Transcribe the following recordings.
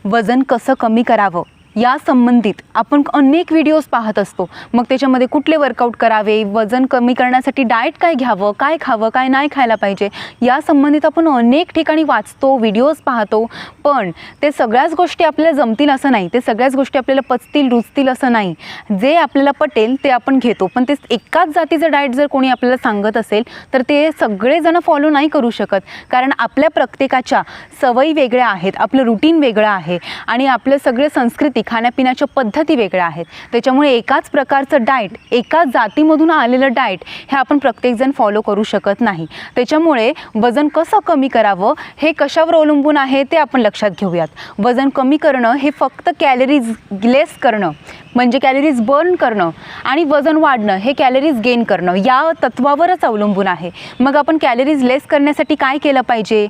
वजन कसं कमी करावं या संबंधित आपण अनेक व्हिडिओज पाहत असतो। मग त्याच्यामध्ये कुठले वर्कआउट करावे, वजन कमी करण्यासाठी डाएट काय घ्यावं, काय खावं, काय नाही खायला पाहिजे या संबंधित आपण अनेक ठिकाणी वाचतो, व्हिडिओज पाहतो। पण ते सगळ्याच गोष्टी आपल्याला जमतील असं नाही, ते सगळ्याच गोष्टी आपल्याला पचतील, रुचतील असं नाही। जे आपल्याला पटेल ते आपण घेतो, पण ते एकाच जातीचं डाएट जर कोणी आपल्याला सांगत असेल तर ते सगळेजण फॉलो नाही करू शकत, कारण आपल्या प्रत्येकाच्या सवयी वेगळ्या आहेत, आपलं रुटीन वेगळं आहे आणि आपलं सगळे संस्कृती खाण्यापिण्याच्या पद्धती वेगळ्या आहेत। त्याच्यामुळे एकाच प्रकारचं डाएट, एकाच जातीमधून आलेलं डाएट हे आपण प्रत्येकजण फॉलो करू शकत नाही। त्याच्यामुळे वजन कसं कमी करावं हे कशावर अवलंबून आहे ते आपण लक्षात घेऊयात। वजन कमी करणं हे फक्त कॅलरीज लेस करणं म्हणजे कॅलरीज बर्न करणं आणि वजन वाढणं हे कॅलरीज गेन करणं या तत्वावरच अवलंबून आहे। मग आपण कॅलरीज लेस करण्यासाठी काय केलं पाहिजे?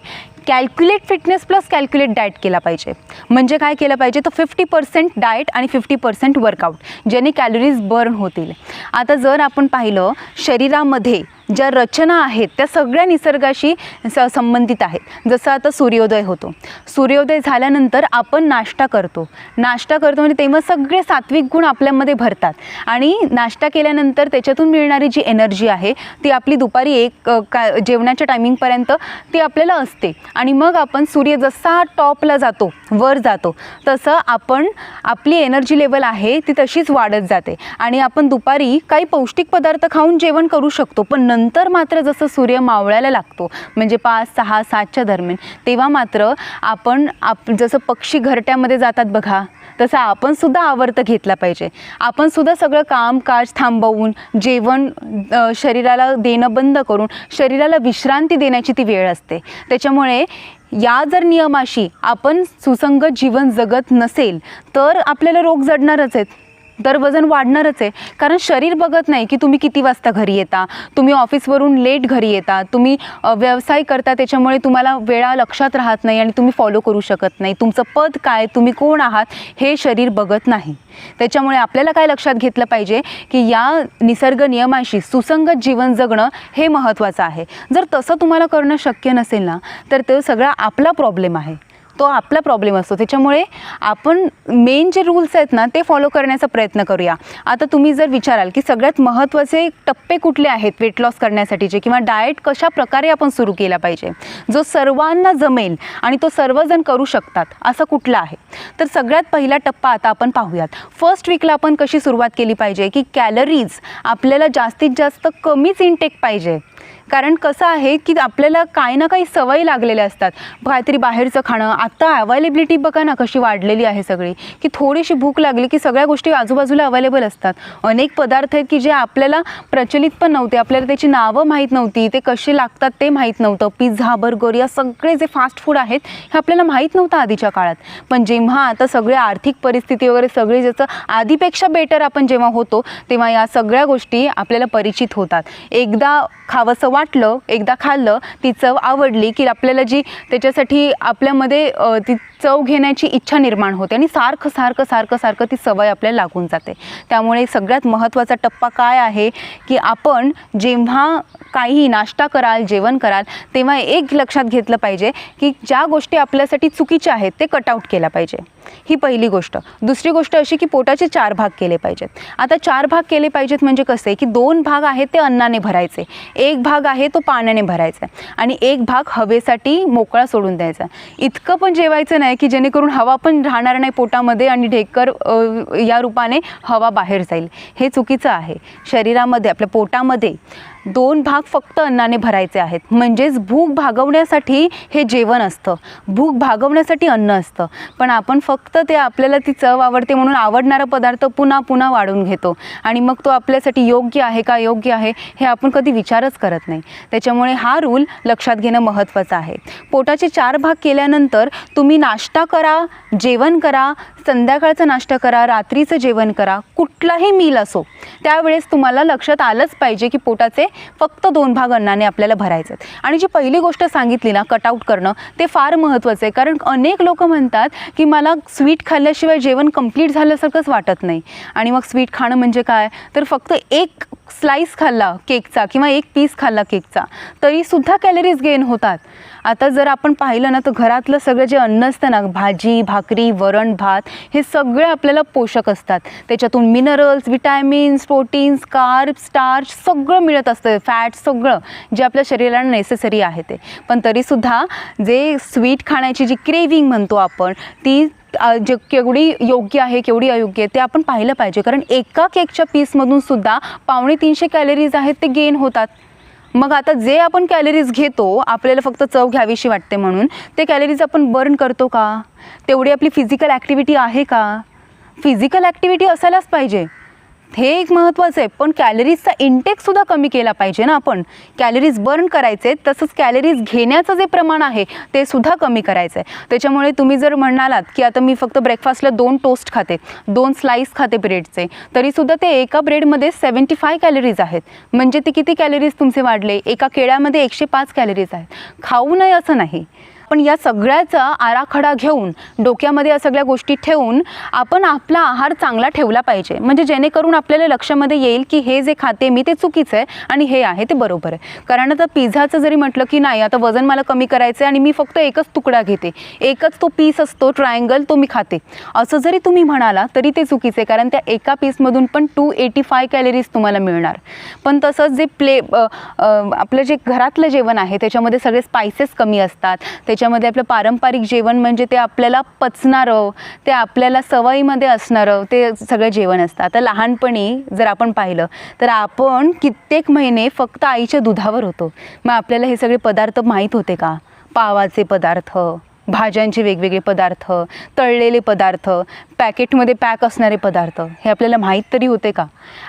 Calculate fitness plus calculate diet केला पाहिजे। म्हणजे काय केलं पाहिजे तर 50% डाएट आणि 50% वर्कआउट, ज्याने कॅलरीज बर्न होतील। आता जर आपण पाहिलं शरीरामध्ये ज्या रचना आहेत त्या सगळ्या निसर्गाशी संबंधित आहेत। जसं आता सूर्योदय होतो, सूर्योदय झाल्यानंतर आपण नाश्ता करतो म्हणजे तेव्हा सगळे सात्विक गुण आपल्यामध्ये भरतात आणि नाश्ता केल्यानंतर त्याच्यातून मिळणारी जी एनर्जी आहे ती आपली दुपारी जेवणाच्या टायमिंगपर्यंत ती आपल्याला असते आणि मग आपण सूर्य जसा टॉपला जातो, वर जातो, तसं आपली एनर्जी लेवल आहे ती तशीच वाढत जाते आणि आपण दुपारी काही पौष्टिक पदार्थ खाऊन जेवण करू शकतो। पण नंतर मात्र जसं सूर्य मावळायला लागतो म्हणजे 5, 6, 7च्या दरम्यान, तेव्हा मात्र आपण जसं पक्षी घरट्यामध्ये जातात बघा, तसं आपण सुद्धा आवर्त घेतला पाहिजे। आपण सुद्धा सगळं कामकाज थांबवून जेवण शरीराला देणं बंद करून शरीराला विश्रांती देण्याची ती वेळ असते। त्याच्यामुळे या जर नियमाशी आपण सुसंगत जीवन जगत नसेल तर आपल्याला रोग जडणारच आहेत, तर वजन वाढणारच आहे। कारण शरीर बघत नाही की तुम्ही किती वाजता घरी येता, तुम्ही ऑफिसवरून लेट घरी येता, तुम्ही व्यवसाय करता, त्याच्यामुळे तुम्हाला वेळा लक्षात राहत नाही आणि तुम्ही फॉलो करू शकत नाही। तुमचं पद काय, तुम्ही कोण आहात हे शरीर बघत नाही। त्याच्यामुळे आपल्याला काय लक्षात घेतलं पाहिजे की या निसर्ग नियमाशी सुसंगत जीवन जगणं हे महत्त्वाचं आहे। जर तसं तुम्हाला करणं शक्य नसेल ना तर तो सगळा आपला प्रॉब्लेम आहे, तो आपला प्रॉब्लेम असतो। त्याच्यामुळे आपण मेन जे रूल्स आहेत ना ते फॉलो करण्याचा प्रयत्न करूया। आता तुम्ही जर विचाराल की सगळ्यात महत्त्वाचे टप्पे कुठले आहेत वेट लॉस करण्यासाठीचे किंवा डाएट कशा प्रकारे आपण सुरू केला पाहिजे जो सर्वांना जमेल आणि तो सर्वजण करू शकतात असं कुठलं आहे, तर सगळ्यात पहिला टप्पा आता आपण पाहूयात। फर्स्ट वीकला आपण कशी सुरुवात केली पाहिजे की कॅलरीज आपल्याला जास्तीत जास्त कमीच इनटेक पाहिजे। कारण कसं आहे की आपल्याला काही ना काही सवयी लागलेल्या असतात, काहीतरी बाहेरचं खाणं। आता अवेलेबिलिटी बघा ना कशी वाढलेली आहे सगळी, की थोडीशी भूक लागली की सगळ्या गोष्टी आजूबाजूला अवेलेबल असतात। अनेक पदार्थ आहेत की जे आपल्याला प्रचलित पण नव्हते, आपल्याला त्याची नावं माहीत नव्हती, ते कसे लागतात ते माहीत नव्हतं। पिझ्झा, बर्गर या सगळे जे फास्ट फूड आहेत हे आपल्याला माहीत नव्हतं आधीच्या काळात। पण जेव्हा आता सगळे आर्थिक परिस्थिती वगैरे सगळे ज्याचं आधीपेक्षा बेटर आपण जेव्हा होतो तेव्हा या सगळ्या गोष्टी आपल्याला परिचित होतात। एकदा खावंसं वाटलं, एकदा खाल्लं, ती चव आवडली की आपल्याला जी त्याच्यासाठी आपल्यामध्ये ती चव घेण्याची इच्छा निर्माण होते आणि सारखं ती सवय आपल्याला लागून जाते। त्यामुळे सगळ्यात महत्त्वाचा टप्पा काय आहे की आपण जेव्हा काही नाश्ता कराल, जेवण कराल, तेव्हा एक लक्षात घेतलं पाहिजे की ज्या गोष्टी आपल्यासाठी चुकीच्या आहेत ते कटआउट केल्या पाहिजे। ही पहिली गोष्ट। दुसरी गोष्ट अशी की पोटाचे 4 भाग केले पाहिजेत। आता 4 भाग केले पाहिजेत म्हणजे कसे की 2 भाग आहेत ते अन्नाने भरायचे, 1 भाग आहे तो पाण्याने भरायचा आणि 1 भाग हवेसाठी मोकळा सोडून द्यायचा। इतकं पण जेवायचं नाही की जेणेकरून हवा पण राहणार नाही पोटामध्ये आणि ढेकर या रूपाने हवा बाहेर जाईल, हे चुकीचं आहे। शरीरामध्ये आपल्या पोटामध्ये 2 भाग फक्त अन्नाने भरायचे आहेत, म्हणजेच भूक भागवण्यासाठी हे जेवण असतं, भूक भागवण्यासाठी अन्न असतं। पण आपण फक्त ते आपल्याला ती चव आवडते म्हणून आवडणारा पदार्थ पुन्हा पुन्हा वाढून घेतो आणि मग तो आपल्यासाठी योग्य आहे का योग्य आहे हे आपण कधी विचारच करत नाही। त्याच्यामुळे हा रूल लक्षात घेणं महत्त्वाचं आहे। पोटाचे 4 भाग केल्यानंतर तुम्ही नाश्ता करा, जेवण करा, संध्याकाळचा नाश्ता करा, रात्रीचं जेवण करा, कुठलाही मील असो, त्यावेळेस तुम्हाला लक्षात आलंच पाहिजे की पोटाचे फक्त 2 भाग अन्नाने आपल्याला भरायचे आहेत। आणि जी पहिली गोष्ट सांगितली ना कटआउट करणं, ते फार महत्त्वाचं आहे। कारण अनेक लोक म्हणतात की मला स्वीट खाल्ल्याशिवाय जेवण कंप्लीट झाल्यासारखंच वाटत नाही आणि मग स्वीट खाणं म्हणजे काय तर फक्त एक स्लाईस खाल्ला केकचा किंवा एक पीस खाल्ला केकचा तरीसुद्धा कॅलरीज गेन होतात. आता जर आपण पाहिलं ना तर घरातलं सगळं जे अन्न असतं ना, भाजी भाकरी वरण भात, हे सगळे आपल्याला पोषक असतात. त्याच्यातून minerals, vitamins, proteins, carbs, starch सगळं मिळत असतं, फॅट सगळं जे आपल्या शरीराला नेसेसरी आहे ते. पण तरीसुद्धा जे स्वीट खाण्याची जी क्रेविंग म्हणतो आपण, ती जे केवढी योग्य आहे केवढी अयोग्य आहे ते आपण पाहिलं पाहिजे. कारण एका केकच्या पीसमधून सुद्धा 250 कॅलरीज आहेत ते गेन होतात. मग आता जे आपण कॅलरीज घेतो आपल्याला फक्त चव घ्यावीशी वाटते म्हणून, ते कॅलरीज आपण बर्न करतो का? तेवढी आपली फिजिकल ॲक्टिव्हिटी आहे का? फिजिकल ॲक्टिव्हिटी असायलाच पाहिजे, हे एक महत्त्वाचं आहे. पण कॅलरीजचा इंटेकसुद्धा कमी केला पाहिजे ना. आपण कॅलरीज बर्न करायचे, तसंच कॅलरीज घेण्याचं जे प्रमाण आहे ते सुद्धा कमी करायचं आहे. त्याच्यामुळे तुम्ही जर म्हणालात की आता मी फक्त ब्रेकफास्टला 2 टोस्ट खाते, 2 स्लाईस खाते ब्रेडचे, तरीसुद्धा ते एका ब्रेडमध्ये 75 कॅलरीज आहेत. म्हणजे ते किती कॅलरीज तुमचे वाढले? एका केळ्यामध्ये 105 कॅलरीज आहेत. खाऊ नये असं नाही, पण या सगळ्याचा आराखडा घेऊन डोक्यामध्ये या सगळ्या गोष्टी ठेवून आपण आपला आहार चांगला ठेवला पाहिजे. म्हणजे जेणेकरून आपल्याला लक्षामध्ये येईल की हे जे खाते मी ते चुकीचं आहे आणि हे आहे ते बरोबर आहे. कारण आता पिझ्झाचं जरी म्हटलं की नाही आता वजन मला कमी करायचं आहे आणि मी फक्त एकच तुकडा घेते, एकच तो पीस असतो ट्रायंगल तो मी खाते, असं जरी तुम्ही म्हणाला तरी ते चुकीचं आहे. कारण त्या एका पीसमधून पण 285 कॅलरीज तुम्हाला मिळणार. पण तसंच जे आपलं जे घरातलं जेवण आहे त्याच्यामध्ये सगळे स्पायसेस कमी असतात. त्याच्यामध्ये आपलं पारंपरिक जेवण म्हणजे ते आपल्याला पचणारं, ते आपल्याला सवयीमध्ये असणारं ते सगळं जेवण असतं. आता लहानपणी जर आपण पाहिलं तर आपण कित्येक महिने फक्त आईच्या दुधावर होतो. मग आपल्याला हे सगळे पदार्थ माहीत होते का? पावाचे पदार्थ, भाज्यांचे वेगवेगळे पदार्थ, तळलेले पदार्थ, पॅकेटमध्ये पॅक असणारे पदार्थ, हे आपल्याला माहीत तरी होते का?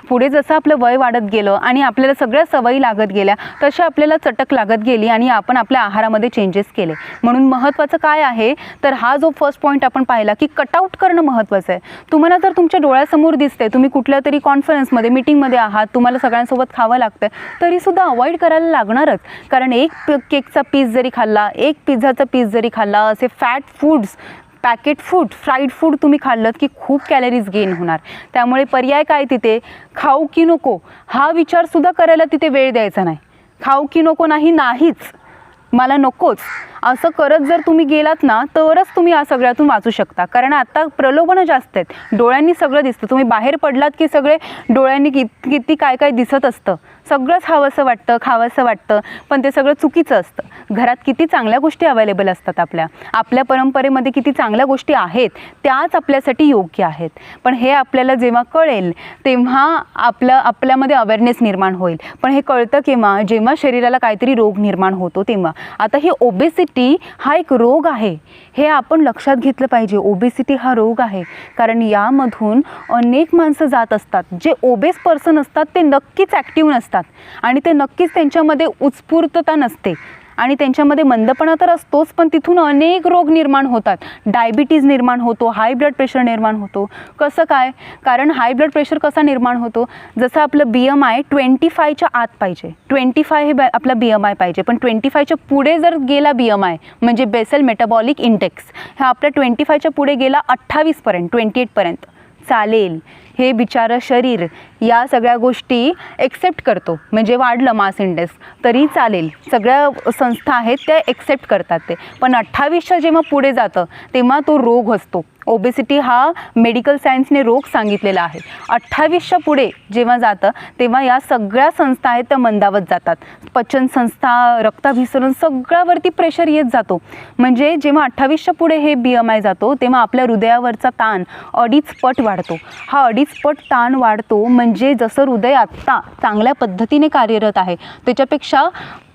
पुढे जसं आपलं वय वाढत गेलं आणि आपल्याला सगळ्या सवयी लागत गेल्या तशा आपल्याला चटक लागत गेली आणि आपण आपल्या आहारामध्ये चेंजेस केले. म्हणून महत्त्वाचं काय आहे तर हा जो फर्स्ट पॉईंट आपण पाहिला की कटआउट करणं महत्त्वाचं आहे. तुम्हाला जर तुमच्या डोळ्यासमोर दिसते तुम्ही कुठल्या तरी कॉन्फरन्समध्ये मीटिंगमध्ये आहात, तुम्हाला सगळ्यांसोबत खावं लागतं, तरीसुद्धा अवॉइड करायला लागणारच. कारण एक केकचा पीस जरी खाल्ला, एक पिझ्झाचा पीस जरी खाल्ला, असे fat foods, packet food, fried food तुम्ही खाल्लं की खूप कॅलरीज गेन होणार. त्यामुळे पर्याय काय तिथे? खाऊ की नको हा विचारसुद्धा करायला तिथे वेळ द्यायचा नाही. खाऊ की नको नाही, नाहीच मला नकोच असं करत जर तुम्ही गेलात ना तरच तुम्ही या सगळ्यातून वाचू शकता. कारण आता प्रलोभनं जास्त आहेत, डोळ्यांनी सगळं दिसतं. तुम्ही बाहेर पडलात की सगळे डोळ्यांनी किती काय काय दिसत असतं, सगळंच हवंसं वाटतं, खावंसं वाटतं, पण ते सगळं चुकीचं असतं. घरात किती चांगल्या गोष्टी अवेलेबल असतात, आपल्या परंपरेमध्ये किती चांगल्या गोष्टी आहेत, त्याच आपल्यासाठी योग्य आहेत. पण हे आपल्याला जेव्हा कळेल तेव्हा आपल्यामध्ये अवेअरनेस निर्माण होईल. पण हे कळतं केव्हा? जेव्हा शरीराला काहीतरी रोग निर्माण होतो तेव्हा. आता ही ओबेसिटी हा एक रोग आहे, हे आपण लक्षात घेतलं पाहिजे. ओबेसिटी हा रोग आहे कारण यामधून अनेक माणसं जात असतात. जे ओबेस पर्सन असतात ते नक्कीच ॲक्टिव्ह नसतात आणि ते नक्कीच त्यांच्यामध्ये उत्स्फूर्तता नसते आणि त्यांच्यामध्ये मंदपणा तर असतोच, पण तिथून अनेक रोग निर्माण होतात. डायबिटीज निर्माण होतो, हाय ब्लड प्रेशर निर्माण होतो. कसं काय? कारण हाय ब्लड प्रेशर कसा निर्माण होतो? जसं आपलं BMI 25च्या आत पाहिजे, 25 हे आपला BMI पाहिजे, पण 25च्या पुढे जर गेला BMI म्हणजे बेसल मेटाबॉलिक इंडेक्स हा आपल्या 25च्या पुढे गेला 28पर्यंत, 28पर्यंत चालेल. हे बिचारं शरीर या सगळ्या गोष्टी एक्सेप्ट करतो. म्हणजे वाढलं मास इंडेक्स तरी चालेल, सगळ्या संस्था आहेत त्या एक्सेप्ट करतात ते. पण 28च्या जेव्हा पुढे जातं तेव्हा तो रोग असतो. ओबेसिटी हा मेडिकल सायन्सने रोग सांगितलेला आहे. 28च्या पुढे जेव्हा जातं तेव्हा या सगळ्या संस्था आहेत त्या मंदावत जातात. पचन संस्था, रक्ताभिसरण सगळ्यावरती प्रेशर येत जातो. म्हणजे जेव्हा 28च्या पुढे हे BMI जातो तेव्हा आपल्या हृदयावरचा ताण 2.5 पट वाढतो. हा 2.5 पट ताण वाढतो म्हणजे जसं हृदय आत्ता चांगल्या पद्धतीने कार्यरत आहे त्याच्यापेक्षा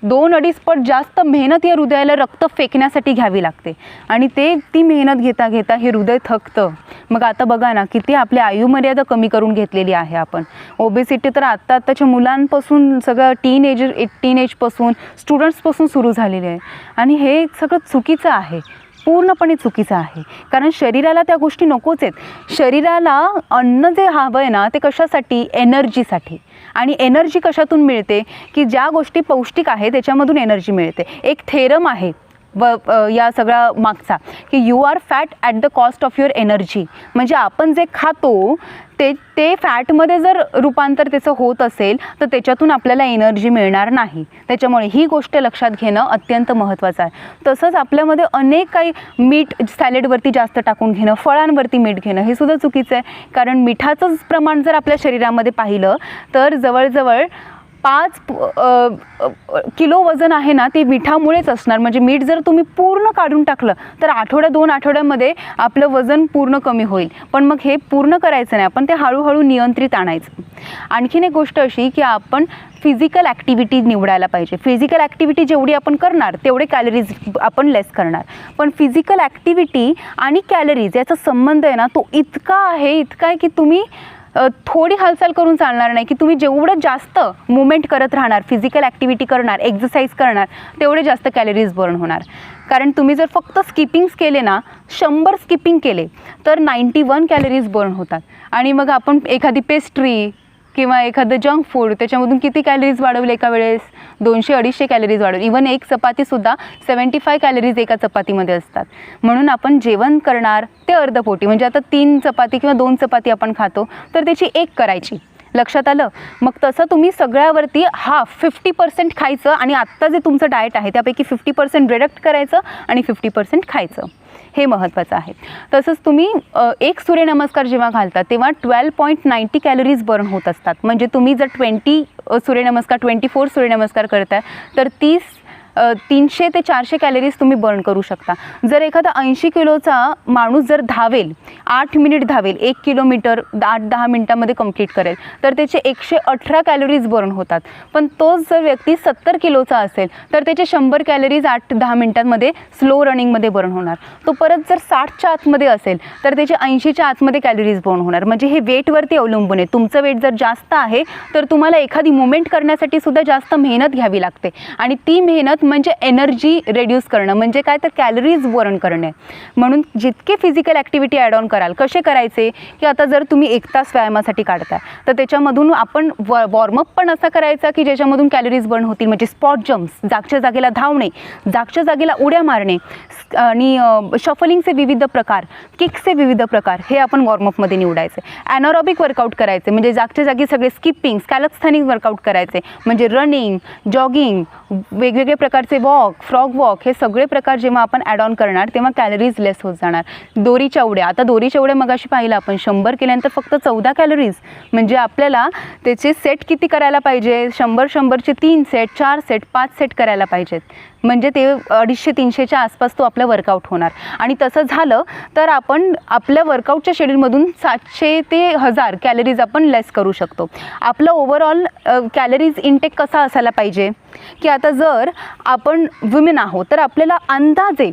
2-2.5 पट जास्त मेहनत या हृदयाला रक्त फेकण्यासाठी घ्यावी लागते आणि ती मेहनत घेता घेता हे हृदय थकतं. मग आता बघा ना किती आपली आयुमर्यादा कमी करून घेतलेली आहे आपण. ओबेसिटी तर आत्ताच्या मुलांपासून सगळं टीनेजपासून स्टुडंट्सपासून सुरू झालेली आहे आणि हे सगळं चुकीचं आहे, पूर्णपणे चुकीचं आहे. कारण शरीराला त्या गोष्टी नकोच आहेत. शरीराला अन्न जे हवं आहे ना ते कशासाठी? एनर्जीसाठी. आणि एनर्जी कशातून मिळते? की ज्या गोष्टी पौष्टिक आहे त्याच्यामधून एनर्जी मिळते. एक थेरम आहे या सगळ्या मागचा, की you are fat at the cost of your energy. म्हणजे आपण जे खातो ते फॅटमध्ये जर रूपांतर त्याचं होत असेल तर त्याच्यातून आपल्याला एनर्जी मिळणार नाही. त्याच्यामुळे ही गोष्ट लक्षात घेणं अत्यंत महत्त्वाचं आहे. तसंच आपल्यामध्ये अनेक काही मीठ सॅलेडवरती जास्त टाकून घेणं, फळांवरती मीठ घेणं हे सुद्धा चुकीचं आहे. कारण मिठाचंच प्रमाण जर आपल्या शरीरामध्ये पाहिलं तर जवळजवळ 5 किलो वजन आहे ना ते मिठामुळेच असणार. म्हणजे मीठ जर तुम्ही पूर्ण काढून टाकलं तर 2 आठवड्यामध्ये आपलं वजन पूर्ण कमी होईल. पण मग हे पूर्ण करायचं नाही, आपण ते हळूहळू नियंत्रित आणायचं. आणखीन एक गोष्ट अशी की आपण फिजिकल ॲक्टिव्हिटी निवडायला पाहिजे. फिजिकल ॲक्टिव्हिटी जेवढी आपण करणार तेवढे कॅलरीज आपण लेस करणार. पण फिजिकल ॲक्टिव्हिटी आणि कॅलरीज याचा संबंध आहे ना तो इतका आहे की तुम्ही थोडी हालचाल करून चालणार नाही, की तुम्ही जेवढं जास्त मुवमेंट करत राहणार, फिजिकल ॲक्टिव्हिटी करणार, एक्सरसाइज करणार तेवढे जास्त कॅलरीज बर्न होणार. कारण तुम्ही जर फक्त स्किपिंग्स केले ना, 100 स्किपिंग केले तर 91 कॅलरीज बर्न होतात. आणि मग आपण एखादी पेस्ट्री किंवा एखादं जंक फूड त्याच्यामधून किती कॅलरीज वाढवले एका वेळेस, 200-250 कॅलरीज वाढवले. इवन एक चपातीसुद्धा 75 कॅलरीज एका चपातीमध्ये असतात. म्हणून आपण जेवण करणार ते अर्धपोटी, म्हणजे आता 3 चपाती किंवा 2 चपाती आपण खातो तर त्याची 1 करायची. लक्षात आलं? मग तसं तुम्ही सगळ्यावरती 50% खायचं आणि आत्ता जे तुमचं डाएट आहे त्यापैकी 50% रिडक्ट करायचं आणि 50% खायचं. हे महत्त्वाचं आहे. तसंच तुम्ही एक सूर्यनमस्कार जेव्हा घालता तेव्हा 12.90 कॅलरीज बर्न होत असतात. म्हणजे तुम्ही जर 24 सूर्यनमस्कार करताय तर 300 ते 400 कॅलरीज तुम्ही बर्न करू शकता. जर एखादा 80 किलोचा माणूस जर धावेल, 8 मिनिट धावेल, 1 किलोमीटर 8-10 मिनिटामध्ये कंप्लीट करेल तर त्याचे 118 कॅलरीज बर्न होतात. पण तोच जर व्यक्ती 70 किलोचा असेल तर त्याचे 100 कॅलरीज 8-10 मिनिटांमध्ये स्लो रनिंगमध्ये बर्न होणार. तो परत जर 60च्या आतमध्ये असेल तर त्याचे 80च्या आतमध्ये कॅलरीज बर्न होणार. म्हणजे हे वेटवरती अवलंबून आहे. तुमचं वेट जर जास्त आहे तर तुम्हाला एखादी मुवमेंट करण्यासाठी सुद्धा जास्त मेहनत घ्यावी लागते आणि ती मेहनत म्हणजे एनर्जी रेड्यूस करणं, म्हणजे काय तर कॅलरीज बर्न करणे. म्हणून जितके फिजिकल ॲक्टिव्हिटी ॲड ऑन कराल. कसे करायचे की आता जर तुम्ही 1 तास व्यायामासाठी काढताय तर त्याच्यामधून आपण वॉर्मअप पण असा करायचा की ज्याच्यामधून कॅलरीज बर्न होतील. म्हणजे स्पॉट जम्प्स, जागच्या जागेला धावणे, जागच्या जागेला उड्या मारणे आणि शफलिंगचे विविध प्रकार, किक्सचे विविध प्रकार हे आपण वॉर्मअपमध्ये निवडायचे. ॲनारोबिक वर्कआउट करायचे, म्हणजे जागच्या जागी सगळे स्किपिंग, कॅलस्थेनिक वर्कआउट करायचे. म्हणजे रनिंग, जॉगिंग, वेगवेगळे प्रकारचे वॉक, फ्रॉग वॉक हे सगळे प्रकार जेव्हा आपण ॲड ऑन करणार तेव्हा कॅलरीज लेस होत जाणार. दोरीच्या उड्या, आता दोरीच्या उड्या मगाशी पाहिलं आपण 100 केल्यानंतर फक्त 14 कॅलरीज. म्हणजे आपल्याला त्याचे सेट किती करायला पाहिजे, 100चे 3 सेट, 4 सेट, 5 सेट करायला पाहिजेत. म्हणजे ते 250-300च्या आसपास तो आपला वर्कआउट होणार. आणि तसं झालं तर आपण आपल्या वर्कआउटच्या शेड्यूलमधून 700 ते 1000 कॅलरीज आपण लेस करू शकतो. आपलं ओव्हरऑल कॅलरीज इनटेक कसा असायला पाहिजे की आता जर आपण वुमेन आहोत तर आपल्याला अंदाजे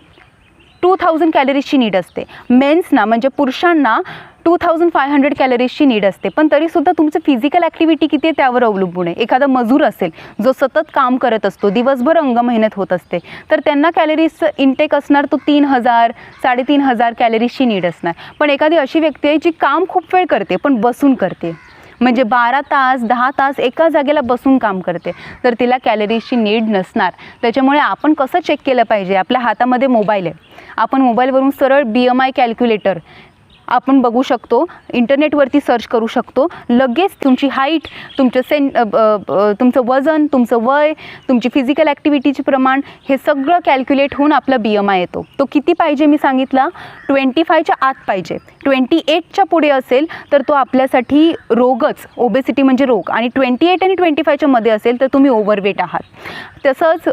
2000 कॅलरीजची नीड असते. मेन्सना म्हणजे पुरुषांना 2500 कॅलरीजची नीड असते. पण तरीसुद्धा तुमचं फिजिकल ॲक्टिव्हिटी किती आहे त्यावर अवलंबून आहे. एखादा मजूर असेल जो सतत काम करत असतो, दिवसभर अंगमेहनत होत असते, तर त्यांना कॅलरीजचं इनटेक असणार तो 3000-3500 कॅलरीजची नीड असणार. पण एखादी अशी व्यक्ती आहे जी काम खूप वेळ करते पण बसून करते, म्हणजे 12 तास 10 तास एका जागेला बसून काम करते, तर तिला कॅलरीजची नीड नसणार. त्याच्यामुळे आपण कसं चेक केलं पाहिजे, आपल्या हातामध्ये मोबाईल आहे, आपण मोबाईलवरून सरळ BMI कॅल्क्युलेटर आपण बघू शकतो, इंटरनेटवरती सर्च करू शकतो. लगेच तुमची हाईट, तुमचं वजन, तुमचं वय, तुमची फिजिकल ॲक्टिव्हिटीचे प्रमाण हे सगळं कॅल्क्युलेट होऊन आपला BMI येतो. तो किती पाहिजे मी सांगितला, 25च्या आत पाहिजे. 28च्या पुढे असेल तर तो आपल्यासाठी रोगच, ओबेसिटी म्हणजे रोग. आणि 28 आणि 25च्या मध्ये असेल तर तुम्ही ओव्हरवेट आहात. तसंच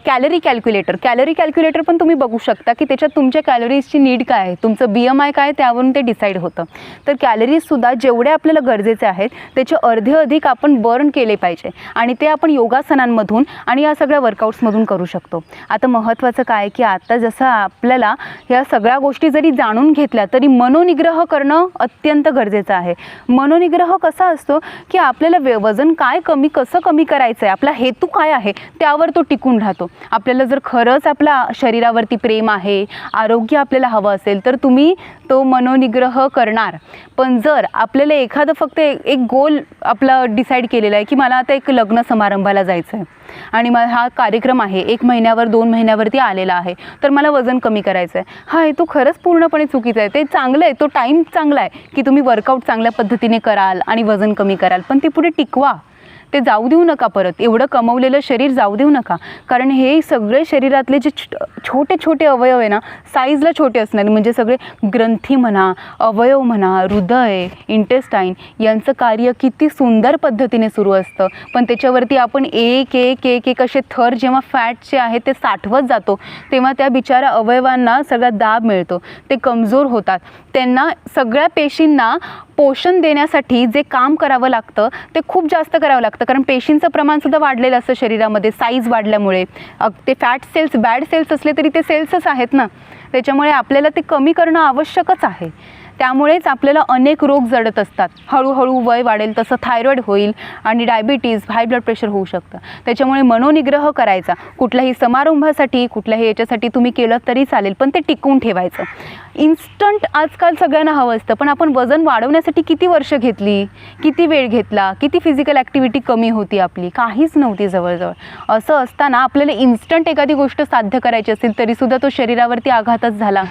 कॅलरी कॅल्क्युलेटर पण तुम्ही बघू शकता की त्याच्यात तुमच्या कॅलरीजची नीड काय आहे, तुमचं BMI काय त्यावरून ते डिसाईड होतं. तर कॅलरीजसुद्धा जेवढे आपल्याला गरजेचे आहेत त्याचे अर्धे अधिक आपण बर्न केले पाहिजे आणि ते आपण योगासनांमधून आणि या सगळ्या वर्कआउट्समधून करू शकतो. आता महत्त्वाचं काय की आता जसं आपल्याला ह्या सगळ्या गोष्टी जरी जाणून घेतल्या तरी मनोनिग्रह करणं अत्यंत गरजेचं आहे. मनोनिग्रह कसा असतो की आपल्याला वजन कसं कमी करायचं आहे, आपला हेतू काय आहे त्यावर तो टिकून राहतो. आपल्याला जर खरंच आपल्या शरीरावरती प्रेम आहे, आरोग्य आपल्याला हवं असेल तर तुम्ही तो मनोनिग्रह करणार. पण जर आपल्याला एखादं फक्त एक गोल आपला डिसाईड केलेला आहे की मला आता एक लग्न समारंभाला जायचं आहे आणि मला हा कार्यक्रम आहे 1 महिन्यावर 2 महिन्यावरती आलेला आहे, तर मला वजन कमी करायचं आहे, हा हे तो खरंच पूर्णपणे चुकीचा आहे. ते चांगलं आहे, तो टाईम चांगला आहे की तुम्ही वर्कआउट चांगल्या पद्धतीने कराल आणि वजन कमी कराल, पण ते पुढे टिकवा. ते जाऊ देऊ नका, परत एवढं कमवलेलं शरीर जाऊ देऊ नका. कारण हे सगळे शरीरातले जे छोटे छोटे अवयव आहे ना, साईजला छोटे असणारे, म्हणजे सगळे ग्रंथी म्हणा, अवयव म्हणा, हृदय, इंटेस्टाईन यांचं कार्य किती सुंदर पद्धतीने सुरू असतं. पण त्याच्यावरती आपण एक एक एक एक असे थर जेव्हा फॅटचे आहेत ते साठवत जातो तेव्हा त्या बिचाऱ्या अवयवांना सगळा दाब मिळतो, ते कमजोर होतात. त्यांना सगळ्या पेशींना पोषण देण्यासाठी जे काम करावं लागतं ते खूप जास्त करावं लागतं, कारण पेशींचं प्रमाणसुद्धा वाढलेलं असतं शरीरामध्ये साईज वाढल्यामुळे. ते फॅट सेल्स बॅड सेल्स असले तरी ते सेल्सच आहेत ना, त्याच्यामुळे आपल्याला ते कमी करणं आवश्यकच आहे. त्यामुळेच आपल्याला अनेक रोग जडत असतात. हळूहळू वय वाढेल तसं थायरॉईड होईल आणि डायबिटीज, हाय ब्लड प्रेशर होऊ शकतं. त्याच्यामुळे मनोनिग्रह करायचा. कुठल्याही समारंभासाठी, कुठल्याही याच्यासाठी तुम्ही केलं तरी चालेल, पण ते टिकवून ठेवायचं. इन्स्टंट आजकाल सगळ्यांना हवं असतं, पण आपण वजन वाढवण्यासाठी किती वर्ष घेतली, किती वेळ घेतला, किती फिजिकल ॲक्टिव्हिटी कमी होती आपली, काहीच नव्हती जवळजवळ. असं असताना आपल्याला इन्स्टंट एखादी गोष्ट साध्य करायची असेल तरीसुद्धा तो शरीरावरती आघातच झाला.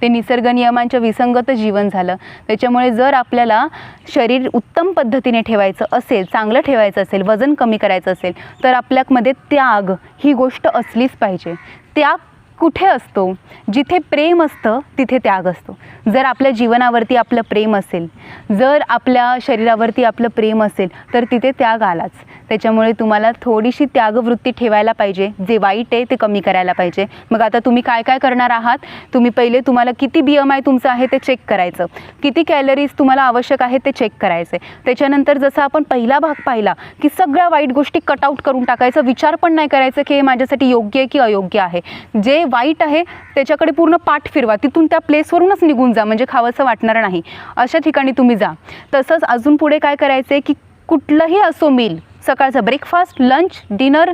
ते निसर्ग नियमांच्या विसंगत जीवन झालं. त्याच्यामुळे जर आपल्याला शरीर उत्तम पद्धतीने ठेवायचं असेल, चांगलं ठेवायचं असेल, वजन कमी करायचं असेल तर आपल्यामध्ये त्याग ही गोष्ट असलीच पाहिजे. त्याग कुठे असतो? जिथे प्रेम असतं तिथे त्याग असतो. जर आपल्या जीवनावरती आपलं प्रेम असेल, जर आपल्या शरीरावरती आपलं प्रेम असेल तर तिथे त्याग आलाच. त्याच्यामुळे तुम्हाला थोडीशी त्यागवृत्ती ठेवायला पाहिजे. जे वाईट आहे ते कमी करायला पाहिजे. मग आता तुम्ही काय काय करणार आहात? तुम्ही पहिले तुम्हाला किती BMI तुमचं आहे ते चेक करायचं, किती कॅलरीज तुम्हाला आवश्यक आहे ते चेक करायचे. त्याच्यानंतर जसं आपण पहिला भाग पाहिला की सगळ्या वाईट गोष्टी कटआउट करून टाकायचं, विचार पण नाही करायचं की हे माझ्यासाठी योग्य आहे की अयोग्य आहे. जे वाईट आहे त्याच्याकडे पूर्ण पाठ फिरवा, तिथून त्या प्लेसवरूनच निघून जा, म्हणजे खावंसं वाटणार नाही अशा ठिकाणी तुम्ही जा. तसंच अजून पुढे काय करायचं आहे की कुठलंही असो मील, सकाळचा ब्रेकफास्ट, लंच, डिनर,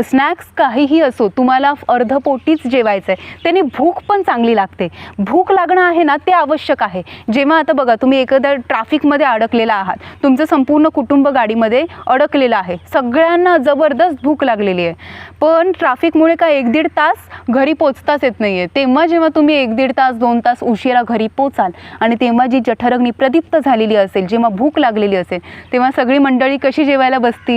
स्नॅक्स काहीही असो, तुम्हाला अर्धपोटीच जेवायचं आहे. त्याने भूक पण चांगली लागते. भूक लागणं आहे ना ते आवश्यक आहे. जेव्हा आता बघा तुम्ही एखाद्या ट्रॅफिकमध्ये अडकलेला आहात, तुमचं संपूर्ण कुटुंब गाडीमध्ये अडकलेलं आहे, सगळ्यांना जबरदस्त भूक लागलेली आहे, पण ट्रॅफिकमुळे काय 1-1.5 तास घरी पोचताच येत नाही आहे. तेव्हा जेव्हा तुम्ही 1-1.5 तास 2 तास उशिरा घरी पोचाल आणि तेव्हा जी जठरग्नी प्रदीप्त झालेली असेल, जेव्हा भूक लागलेली असेल, तेव्हा सगळी मंडळी कशी जेवायला बसतील,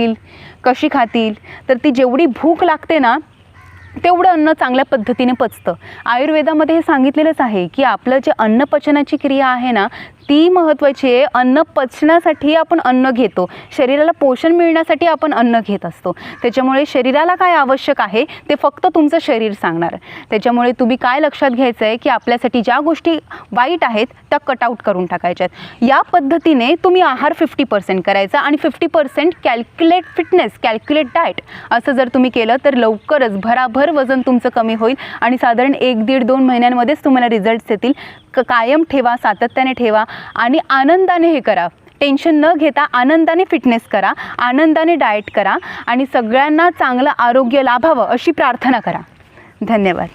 कशी खातील? तर ती जेवढी भूक लागते ना तेवढं अन्न चांगल्या पद्धतीने पचतं. आयुर्वेदामध्ये हे सांगितलेलंच आहे की आपलं जे अन्नपचनाची क्रिया आहे ना ती महत्त्वाची आहे. अन्न पचण्यासाठी आपण अन्न घेतो, शरीराला पोषण मिळण्यासाठी आपण अन्न घेत असतो. त्याच्यामुळे शरीराला काय आवश्यक आहे ते फक्त तुमचं शरीर सांगणार. त्याच्यामुळे तुम्ही काय लक्षात घ्यायचं आहे की आपल्यासाठी ज्या गोष्टी वाईट आहेत त्या कटआउट करून टाकायच्यात. या पद्धतीने तुम्ही आहार 50% करायचा आणि 50% कॅल्क्युलेट फिटनेस, कॅल्क्युलेट डाएट असं जर तुम्ही केलं तर लवकरच भराभर वजन तुमचं कमी होईल आणि साधारण 1-1.5-2 महिन्यांमध्येच तुम्हाला रिझल्ट्स येतील. कायम ठेवा, सातत्याने ठेवा आणि आनंदाने हे करा. टेन्शन न घेता आनंदाने फिटनेस करा, आनंदाने डाएट करा आणि सगळ्यांना चांगलं आरोग्य लाभावं अशी प्रार्थना करा. धन्यवाद.